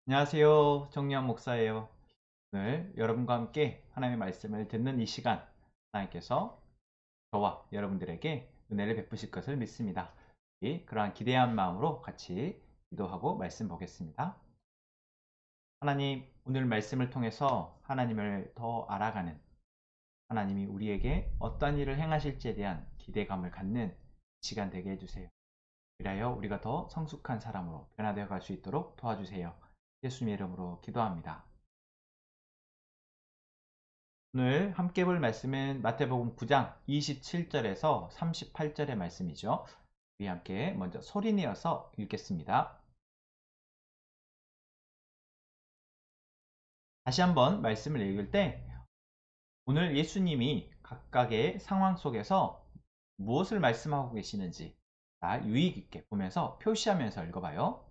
안녕하세요. 정리한 목사예요. 오늘 여러분과 함께 하나님의 말씀을 듣는 이 시간, 하나님께서 저와 여러분들에게 은혜를 베푸실 것을 믿습니다. 그러한 기대한 마음으로 같이 기도하고 말씀 보겠습니다. 하나님, 오늘 말씀을 통해서 하나님을 더 알아가는, 하나님이 우리에게 어떤 일을 행하실지에 대한 기대감을 갖는 시간 되게 해주세요. 그리하여 우리가 더 성숙한 사람으로 변화되어 갈 수 있도록 도와주세요. 예수님의 이름으로 기도합니다. 오늘 함께 볼 말씀은 마태복음 9장 27절에서 38절의 말씀이죠. 우리 함께 먼저 소리내어서 읽겠습니다. 다시 한번 말씀을 읽을 때 오늘 예수님이 각각의 상황 속에서 무엇을 말씀하고 계시는지 유의 깊게 보면서 표시하면서 읽어봐요.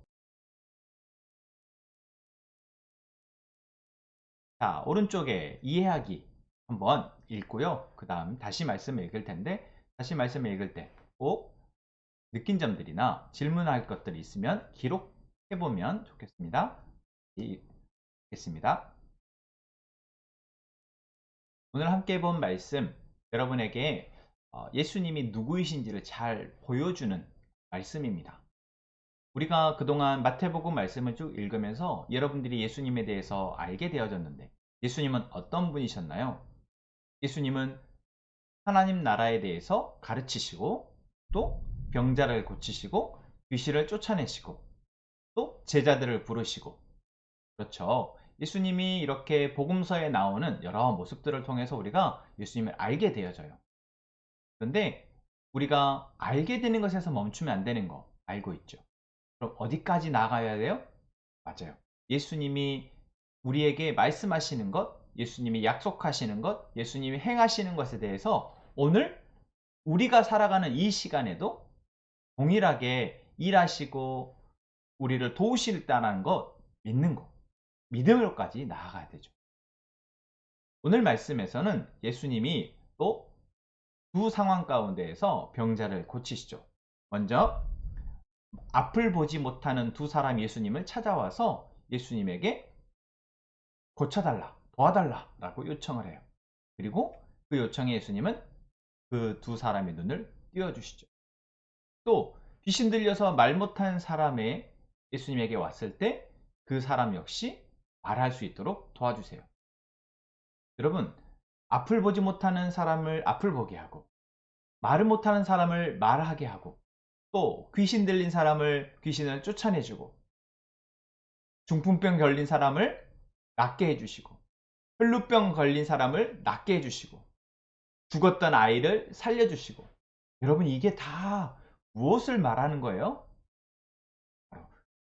자, 오른쪽에 이해하기 한번 읽고요. 그 다음 다시 말씀을 읽을 텐데 다시 말씀을 읽을 때 꼭 느낀 점들이나 질문할 것들이 있으면 기록해 보면 좋겠습니다. 읽겠습니다. 오늘 함께 본 말씀 여러분에게 예수님이 누구이신지를 잘 보여주는 말씀입니다. 우리가 그동안 마태복음 말씀을 쭉 읽으면서 여러분들이 예수님에 대해서 알게 되어졌는데 예수님은 어떤 분이셨나요? 예수님은 하나님 나라에 대해서 가르치시고 또 병자를 고치시고 귀신을 쫓아내시고 또 제자들을 부르시고, 그렇죠. 예수님이 이렇게 복음서에 나오는 여러 모습들을 통해서 우리가 예수님을 알게 되어져요. 그런데 우리가 알게 되는 것에서 멈추면 안 되는 거 알고 있죠. 그럼 어디까지 나가야 돼요? 맞아요. 예수님이 우리에게 말씀하시는 것, 예수님이 약속하시는 것, 예수님이 행하시는 것에 대해서 오늘 우리가 살아가는 이 시간에도 동일하게 일하시고 우리를 도우실다는 것 믿는 것, 믿음으로까지 나아가야 되죠. 오늘 말씀에서는 예수님이 또 두 상황 가운데에서 병자를 고치시죠. 먼저 앞을 보지 못하는 두 사람 예수님을 찾아와서 예수님에게 고쳐달라, 도와달라 라고 요청을 해요. 그리고 그 요청에 예수님은 그 두 사람의 눈을 띄워주시죠. 또 귀신 들려서 말 못한 사람의 예수님에게 왔을 때 그 사람 역시 말할 수 있도록 도와주세요. 여러분, 앞을 보지 못하는 사람을 앞을 보게 하고 말을 못하는 사람을 말하게 하고 또 귀신 들린 사람을 귀신을 쫓아내주고 중풍병 걸린 사람을 낫게 해주시고 혈루병 걸린 사람을 낫게 해주시고 죽었던 아이를 살려주시고, 여러분 이게 다 무엇을 말하는 거예요?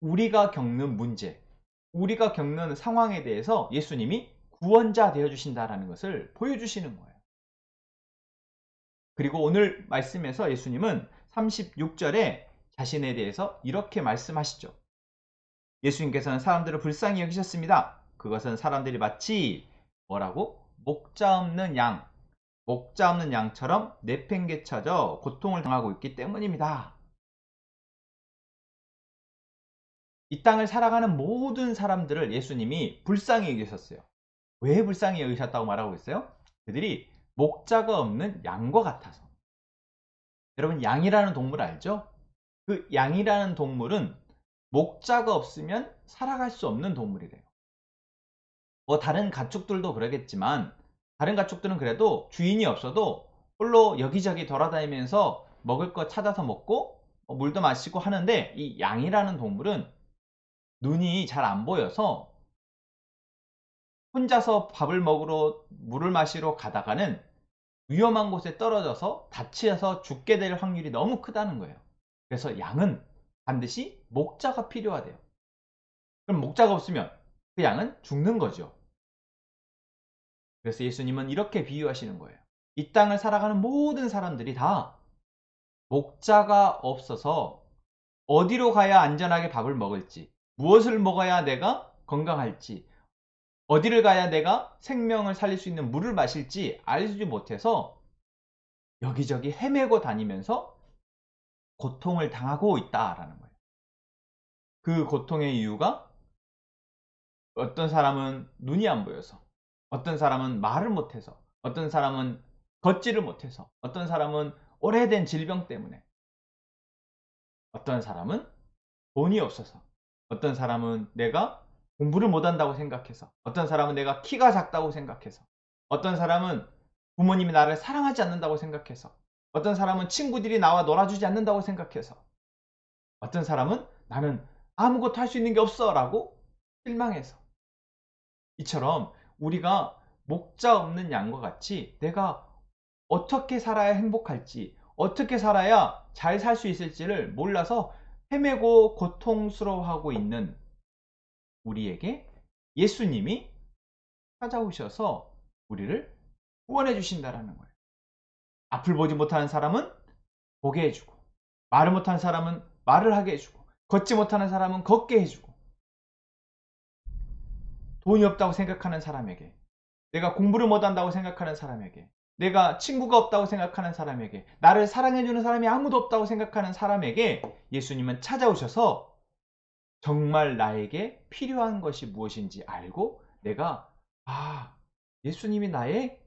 우리가 겪는 문제, 우리가 겪는 상황에 대해서 예수님이 구원자 되어주신다는 것을 보여주시는 거예요. 그리고 오늘 말씀에서 예수님은 36절에 자신에 대해서 이렇게 말씀하시죠. 예수님께서는 사람들을 불쌍히 여기셨습니다. 그것은 사람들이 마치 뭐라고? 목자 없는 양, 목자 없는 양처럼 내팽개쳐져 고통을 당하고 있기 때문입니다. 이 땅을 살아가는 모든 사람들을 예수님이 불쌍히 여기셨어요. 왜 불쌍히 여기셨다고 말하고 있어요? 그들이 목자가 없는 양과 같아서. 여러분 양이라는 동물 알죠? 그 양이라는 동물은 목자가 없으면 살아갈 수 없는 동물이래요. 뭐 다른 가축들도 그러겠지만 다른 가축들은 그래도 주인이 없어도 홀로 여기저기 돌아다니면서 먹을 거 찾아서 먹고 물도 마시고 하는데 이 양이라는 동물은 눈이 잘 안 보여서 혼자서 밥을 먹으러 물을 마시러 가다가는 위험한 곳에 떨어져서 다치어서 죽게 될 확률이 너무 크다는 거예요. 그래서 양은 반드시 목자가 필요하대요. 그럼 목자가 없으면 그 양은 죽는 거죠. 그래서 예수님은 이렇게 비유하시는 거예요. 이 땅을 살아가는 모든 사람들이 다 목자가 없어서 어디로 가야 안전하게 밥을 먹을지, 무엇을 먹어야 내가 건강할지, 어디를 가야 내가 생명을 살릴 수 있는 물을 마실지 알지 못해서 여기저기 헤매고 다니면서 고통을 당하고 있다라는 거예요. 그 고통의 이유가 어떤 사람은 눈이 안 보여서, 어떤 사람은 말을 못해서, 어떤 사람은 걷지를 못해서, 어떤 사람은 오래된 질병 때문에, 어떤 사람은 돈이 없어서, 어떤 사람은 내가 공부를 못한다고 생각해서, 어떤 사람은 내가 키가 작다고 생각해서, 어떤 사람은 부모님이 나를 사랑하지 않는다고 생각해서, 어떤 사람은 친구들이 나와 놀아주지 않는다고 생각해서, 어떤 사람은 나는 아무것도 할 수 있는 게 없어 라고 실망해서, 이처럼 우리가 목자 없는 양과 같이 내가 어떻게 살아야 행복할지, 어떻게 살아야 잘 살 수 있을지를 몰라서 헤매고 고통스러워하고 있는 우리에게 예수님이 찾아오셔서 우리를 구원해 주신다라는 거예요. 앞을 보지 못하는 사람은 보게 해주고, 말을 못하는 사람은 말을 하게 해주고, 걷지 못하는 사람은 걷게 해주고, 돈이 없다고 생각하는 사람에게, 내가 공부를 못한다고 생각하는 사람에게, 내가 친구가 없다고 생각하는 사람에게, 나를 사랑해주는 사람이 아무도 없다고 생각하는 사람에게 예수님은 찾아오셔서 정말 나에게 필요한 것이 무엇인지 알고, 내가 예수님이 나의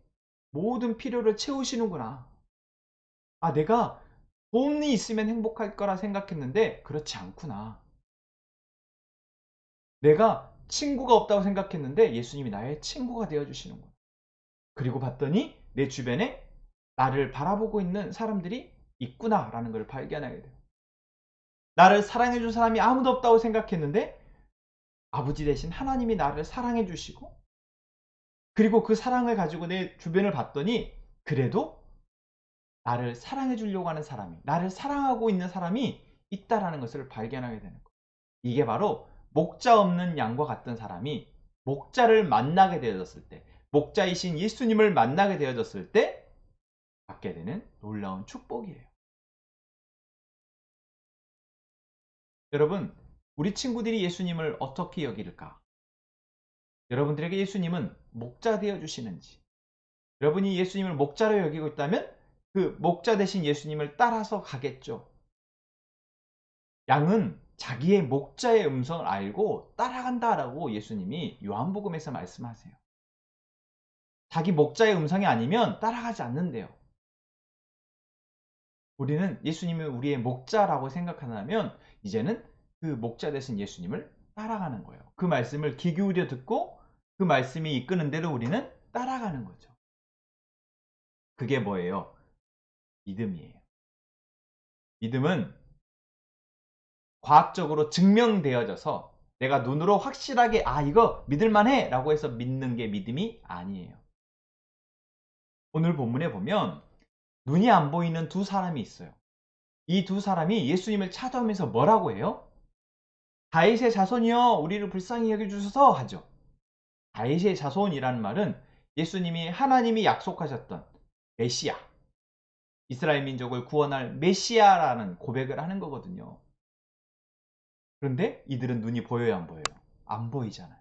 모든 필요를 채우시는구나. 내가 돈이 있으면 행복할 거라 생각했는데 그렇지 않구나. 내가 친구가 없다고 생각했는데 예수님이 나의 친구가 되어주시는구나. 그리고 봤더니 내 주변에 나를 바라보고 있는 사람들이 있구나라는 걸 발견하게 돼요. 나를 사랑해준 사람이 아무도 없다고 생각했는데 아버지 대신 하나님이 나를 사랑해 주시고, 그리고 그 사랑을 가지고 내 주변을 봤더니 그래도 나를 사랑해 주려고 하는 사람이, 나를 사랑하고 있는 사람이 있다라는 것을 발견하게 되는 거예요. 이게 바로 목자 없는 양과 같은 사람이 목자를 만나게 되어졌을 때, 목자이신 예수님을 만나게 되어졌을 때 받게 되는 놀라운 축복이에요. 여러분, 우리 친구들이 예수님을 어떻게 여기를까? 여러분들에게 예수님은 목자 되어 주시는지, 여러분이 예수님을 목자로 여기고 있다면 그 목자 대신 예수님을 따라서 가겠죠. 양은 자기의 목자의 음성을 알고 따라간다라고 예수님이 요한복음에서 말씀하세요. 자기 목자의 음성이 아니면 따라가지 않는데요. 우리는 예수님이 우리의 목자라고 생각한다면 이제는 그 목자 대신 예수님을 따라가는 거예요. 그 말씀을 귀 기울여 듣고 그 말씀이 이끄는 대로 우리는 따라가는 거죠. 그게 뭐예요? 믿음이에요. 믿음은 과학적으로 증명되어져서 내가 눈으로 확실하게 이거 믿을만해 라고 해서 믿는 게 믿음이 아니에요. 오늘 본문에 보면 눈이 안 보이는 두 사람이 있어요. 이 두 사람이 예수님을 찾아오면서 뭐라고 해요? 다윗의 자손이여 우리를 불쌍히 여겨주소서 하죠. 다윗의 자손이라는 말은 예수님이 하나님이 약속하셨던 메시아, 이스라엘 민족을 구원할 메시아라는 고백을 하는 거거든요. 그런데 이들은 눈이 보여요, 안 보여요? 안 보이잖아요.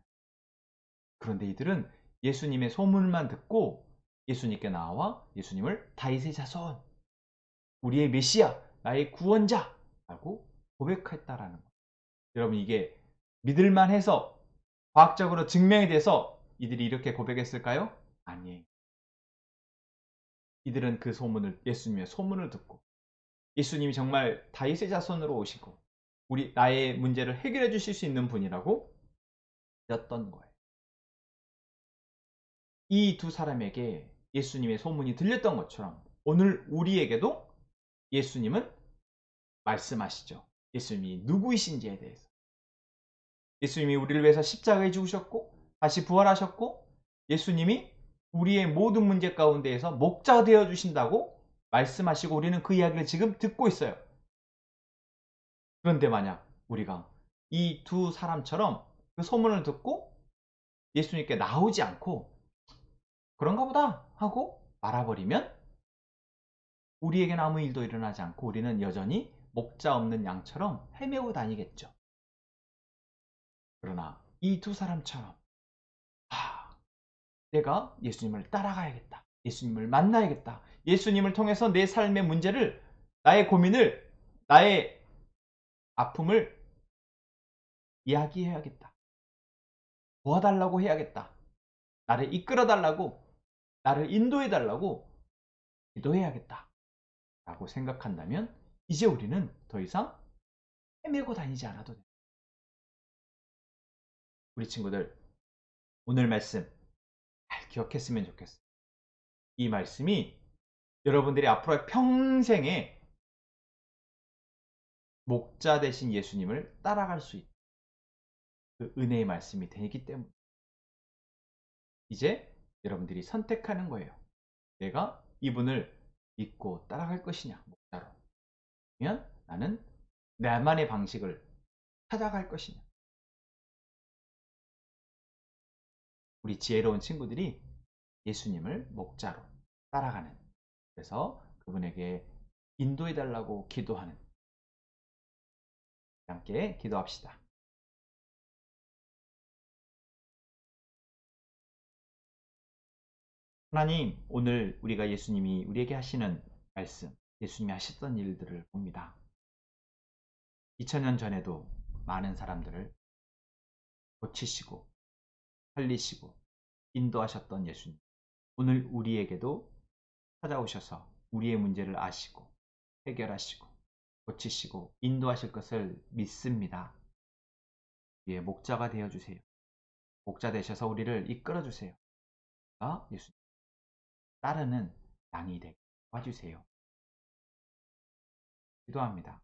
그런데 이들은 예수님의 소문만 듣고 예수님께 나와 예수님을 다윗의 자손, 우리의 메시아, 나의 구원자 라고 고백했다라는 거예요. 여러분, 이게 믿을만 해서 과학적으로 증명이 돼서 이들이 이렇게 고백했을까요? 아니에요. 이들은 그 소문을, 예수님의 소문을 듣고 예수님이 정말 다윗의 자손으로 오시고 나의 문제를 해결해 주실 수 있는 분이라고 믿었던 거예요. 이 두 사람에게 예수님의 소문이 들렸던 것처럼 오늘 우리에게도 예수님은 말씀하시죠. 예수님이 누구이신지에 대해서. 예수님이 우리를 위해서 십자가에 죽으셨고 다시 부활하셨고 예수님이 우리의 모든 문제 가운데에서 목자 되어 주신다고 말씀하시고 우리는 그 이야기를 지금 듣고 있어요. 그런데 만약 우리가 이 두 사람처럼 그 소문을 듣고 예수님께 나오지 않고 그런가 보다 하고 말아버리면 우리에게는 아무 일도 일어나지 않고 우리는 여전히 목자 없는 양처럼 헤매고 다니겠죠. 그러나 이 두 사람처럼 내가 예수님을 따라가야겠다. 예수님을 만나야겠다. 예수님을 통해서 내 삶의 문제를, 나의 고민을, 나의 아픔을 이야기해야겠다. 도와달라고 해야겠다. 나를 이끌어 달라고, 나를 인도해 달라고 기도해야겠다. 라고 생각한다면 이제 우리는 더 이상 헤매고 다니지 않아도 돼. 우리 친구들, 오늘 말씀 잘 기억했으면 좋겠어. 이 말씀이 여러분들이 앞으로의 평생에 목자 되신 예수님을 따라갈 수 있는 그 은혜의 말씀이 되기 때문에 이제 여러분들이 선택하는 거예요. 내가 이분을 믿고 따라갈 것이냐, 목자로. 아니면 나는 나만의 방식을 찾아갈 것이냐. 우리 지혜로운 친구들이 예수님을 목자로 따라가는, 그래서 그분에게 인도해 달라고 기도하는, 함께 기도합시다. 하나님, 오늘 우리가 예수님이 우리에게 하시는 말씀, 예수님이 하셨던 일들을 봅니다. 2000년 전에도 많은 사람들을 고치시고 살리시고 인도하셨던 예수님, 오늘 우리에게도 찾아오셔서 우리의 문제를 아시고 해결하시고 고치시고 인도하실 것을 믿습니다. 우리의 목자가 되어주세요. 목자 되셔서 우리를 이끌어주세요. 예수님 따르는 양이 되게 도와주세요. 기도합니다.